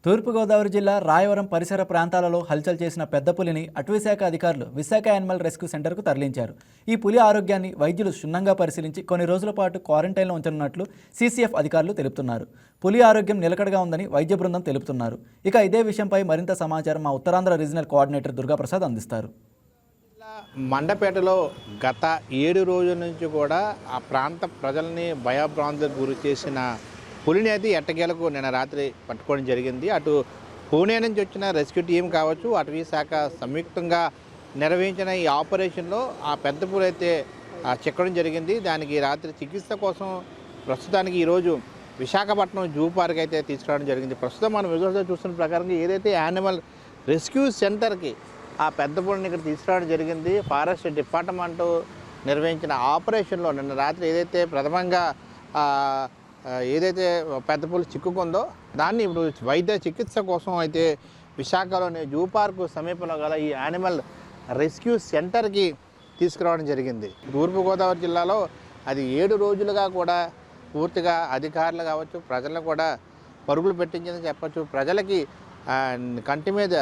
తూర్పుగోదావరి జిల్లా రాయవరం పరిసర ప్రాంతాలలో హల్చల్ చేసిన పెద్ద పులిని అటవీశాఖ అధికారులు విశాఖ యానిమల్ రెస్క్యూ సెంటర్కు తరలించారు. ఈ పులి ఆరోగ్యాన్ని వైద్యులు క్షుణ్ణంగా పరిశీలించి కొన్ని రోజుల పాటు క్వారంటైన్లో ఉంచనున్నట్లు సీసీఎఫ్ అధికారులు తెలుపుతున్నారు. పులి ఆరోగ్యం నిలకడగా ఉందని వైద్య బృందం తెలుపుతున్నారు. ఇక ఇదే విషయంపై మరింత సమాచారం మా ఉత్తరాంధ్ర రీజనల్ కోఆర్డినేటర్ దుర్గాప్రసాద్ అందిస్తారు. మండపేటలో గత 7 రోజుల నుంచి కూడా ఆ ప్రాంత ప్రజల్ని భయభ్రాంతులకు గురి చేసిన పులిని అయితే ఎట్టకేలకు నిన్న రాత్రి పట్టుకోవడం జరిగింది. అటు పూణే నుంచి వచ్చిన రెస్క్యూ టీం కావచ్చు, అటవీ శాఖ సంయుక్తంగా నిర్వహించిన ఈ ఆపరేషన్లో ఆ పెద్ద పులి అయితే చిక్కడం జరిగింది. దానికి రాత్రి చికిత్స కోసం ప్రస్తుతానికి ఈరోజు విశాఖపట్నం జూ పార్క్ అయితే తీసుకురావడం జరిగింది. ప్రస్తుతం మనం విజువల్స్లో చూస్తున్న ప్రకారంగా ఏదైతే యానిమల్ రెస్క్యూ సెంటర్కి ఆ పెద్ద పులిని ఇక్కడ తీసుకురావడం జరిగింది. ఫారెస్ట్ డిపార్ట్మెంట్ నిర్వహించిన ఆపరేషన్లో నిన్న రాత్రి ఏదైతే ప్రథమంగా ఏదైతే పెద్ద పులి చిక్కుకుందో దాన్ని ఇప్పుడు వైద్య చికిత్స కోసం అయితే విశాఖలోని జూ పార్కు సమీపంలో గల ఈ యానిమల్ రెస్క్యూ సెంటర్కి తీసుకురావడం జరిగింది. తూర్పుగోదావరి జిల్లాలో అది 7 రోజులుగా కూడా పూర్తిగా అధికారులు కావచ్చు, ప్రజలను కూడా పరుగులు పెట్టించిందని చెప్పచ్చు. ప్రజలకి కంటి మీద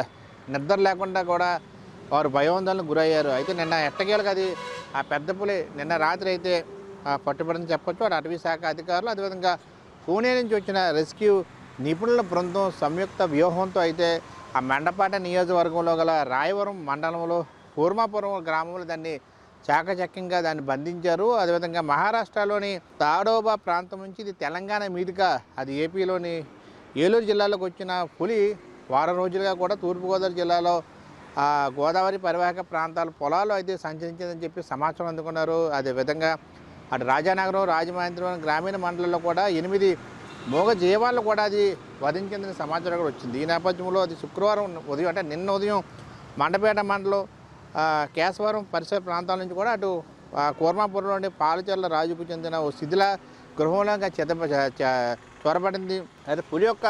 నిద్ర లేకుండా కూడా వారు భయోందోళనకు గురయ్యారు. అయితే నిన్న ఎట్టకేలకు అది ఆ పెద్ద పులి నిన్న రాత్రి అయితే పట్టుబడిందని చెప్పొచ్చు. అటు అటవీ శాఖ అధికారులు, అదేవిధంగా పూణే నుంచి వచ్చిన రెస్క్యూ నిపుణుల బృందం సంయుక్త వ్యూహంతో అయితే ఆ మండపేట నియోజకవర్గంలో గల రాయవరం మండలంలో కూర్మాపురం గ్రామంలో దాన్ని చాకచక్యంగా దాన్ని బంధించారు. అదేవిధంగా మహారాష్ట్రలోని తాడోబా ప్రాంతం నుంచి ఇది తెలంగాణ మీదుగా అది ఏపీలోని ఏలూరు జిల్లాలోకి వచ్చిన పులి వారం రోజులుగా కూడా తూర్పుగోదావరి జిల్లాలో గోదావరి పరివాహక ప్రాంతాల పొలాలు అయితే సంచరించిందని చెప్పి సమాచారం అందుకున్నారు. అదేవిధంగా అటు రాజానగరం, రాజమహేంద్రవరం గ్రామీణ మండలంలో కూడా 8 మూగ జీవాలను కూడా అది వధించిందని సమాచారం కూడా వచ్చింది. ఈ నేపథ్యంలో అది శుక్రవారం ఉదయం అంటే నిన్న ఉదయం మండపేట మండలం కేశవరం పరిసర ప్రాంతాల నుంచి కూడా అటు కూర్మాపురంలోని పాలచెర్ల రాజుకు చెందిన ఓ శిథిల గృహంలోగా చొరబడింది. అయితే పులి యొక్క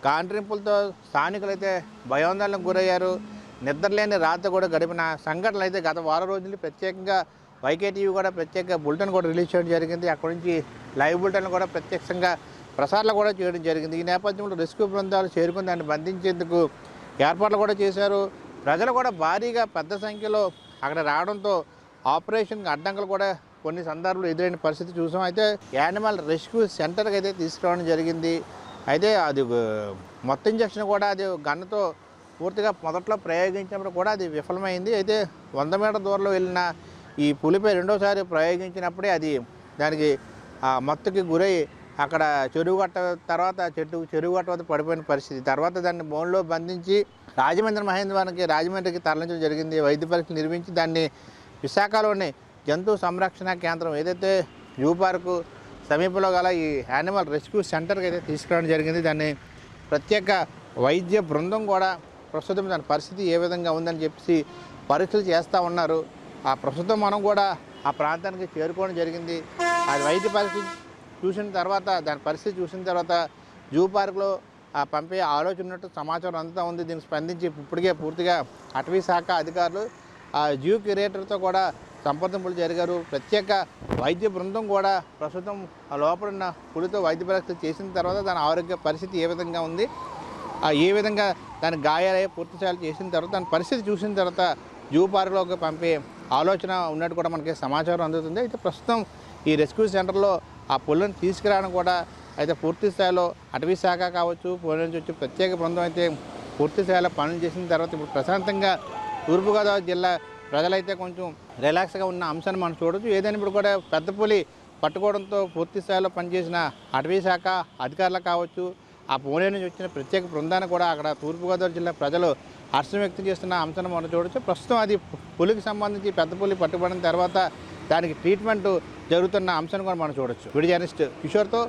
గాండ్రింపులతో స్థానికులైతే భయోందోళనకు గురయ్యారు. నిద్రలేని రాత్రి కూడా గడిపిన సంఘటనలు అయితే గత వారం రోజులు ప్రత్యేకంగా వైకేటీవీ కూడా ప్రత్యేక బులెటిన్ కూడా రిలీజ్ చేయడం జరిగింది. అక్కడి నుంచి లైవ్ బులెటిన్ కూడా ప్రత్యక్షంగా ప్రసారాలు కూడా చేయడం జరిగింది. ఈ నేపథ్యంలో రెస్క్యూ బృందాలు చేరుకుని దాన్ని బంధించేందుకు ఏర్పాట్లు కూడా చేశారు. ప్రజలు కూడా భారీగా పెద్ద సంఖ్యలో అక్కడ రావడంతో ఆపరేషన్కి అడ్డంకులు కూడా కొన్ని సందర్భాలు ఎదురైన పరిస్థితి చూసాం. అయితే యానిమల్ రెస్క్యూ సెంటర్కి అయితే తీసుకురావడం జరిగింది. అయితే అది మొత్తం ఇంజక్షన్ కూడా అది గన్నుతో పూర్తిగా మొదట్లో ప్రయోగించినప్పుడు కూడా అది విఫలమైంది. అయితే 100 మీటర్ల దూరంలో వెళ్ళిన ఈ పులిపై రెండోసారి ప్రయోగించినప్పుడే అది దానికి మత్తుకి గురై అక్కడ చెరువుగట్ట తర్వాత చెరువుగట్ట వద్ద పడిపోయిన పరిస్థితి. తర్వాత దాన్ని బోన్లో బంధించి రాజమండ్రికి తరలించడం జరిగింది. వైద్య పరీక్షలు నిర్మించి దాన్ని విశాఖలోని జంతు సంరక్షణ కేంద్రం ఏదైతే జూ పార్కు సమీపంలో గల ఈ యానిమల్ రెస్క్యూ సెంటర్కి అయితే తీసుకురావడం జరిగింది. దాన్ని ప్రత్యేక వైద్య బృందం కూడా ప్రస్తుతం దాని పరిస్థితి ఏ విధంగా ఉందని చెప్పి పరీక్షలు చేస్తూ ఉన్నారు. ఆ ప్రస్తుతం మనం కూడా ఆ ప్రాంతానికి చేరుకోవడం జరిగింది. అది వైద్య పరీక్షలు చూసిన తర్వాత దాని పరిస్థితి చూసిన తర్వాత జూ పార్కులో పంపే ఆలోచన ఉన్నట్టు సమాచారం అందుతూ ఉంది. దీనికి స్పందించి ఇప్పటికే పూర్తిగా అటవీ శాఖ అధికారులు ఆ జూ క్యూరేటర్తో కూడా సంప్రదింపులు జరిగారు. ప్రత్యేక వైద్య బృందం కూడా ప్రస్తుతం ఆ లోపలున్న పులితో వైద్య పరీక్షలు చేసిన తర్వాత దాని ఆరోగ్య పరిస్థితి ఏ విధంగా ఉంది, ఏ విధంగా దాని గాయాలయ్యే పూర్తిస్థాయిలు చేసిన తర్వాత దాని పరిస్థితి చూసిన తర్వాత జూ పార్కులోకి పంపే ఆలోచన ఉన్నట్టు కూడా మనకి సమాచారం అందుతుంది. అయితే ప్రస్తుతం ఈ రెస్క్యూ సెంటర్లో ఆ పులిని తీసుకురావడం కూడా అయితే పూర్తి స్థాయిలో అటవీ శాఖ కావచ్చు, పూణే నుంచి వచ్చి ప్రత్యేక బృందం అయితే పూర్తి స్థాయిలో పనులు చేసిన తర్వాత ఇప్పుడు ప్రశాంతంగా తూర్పుగోదావరి జిల్లా ప్రజలైతే కొంచెం రిలాక్స్గా ఉన్న అంశాన్ని మనం చూడవచ్చు. ఏదైనా ఇప్పుడు కూడా పెద్ద పులి పట్టుకోవడంతో పూర్తి స్థాయిలో పనిచేసిన అటవీ శాఖ అధికారులు కావచ్చు, ఆ పూణే నుంచి వచ్చిన ప్రత్యేక బృందాన్ని కూడా అక్కడ తూర్పుగోదావరి జిల్లా ప్రజలు హర్షం వ్యక్తం చేస్తున్న అంశాన్ని మనం చూడవచ్చు. ప్రస్తుతం అది పులికి సంబంధించి పెద్ద పులి పట్టుబడిన తర్వాత దానికి ట్రీట్మెంట్ జరుగుతున్న అంశాన్ని కూడా మనం చూడవచ్చు. వీడియో జర్నలిస్ట్ కిషోర్తో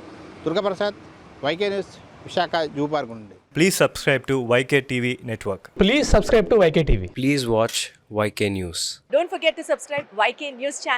Durgaprasad, YK news, Visakha zoo park నుండి. Please subscribe to YK TV Network. Please subscribe to YK TV. Please watch YK News. Don't forget to subscribe YK News channel.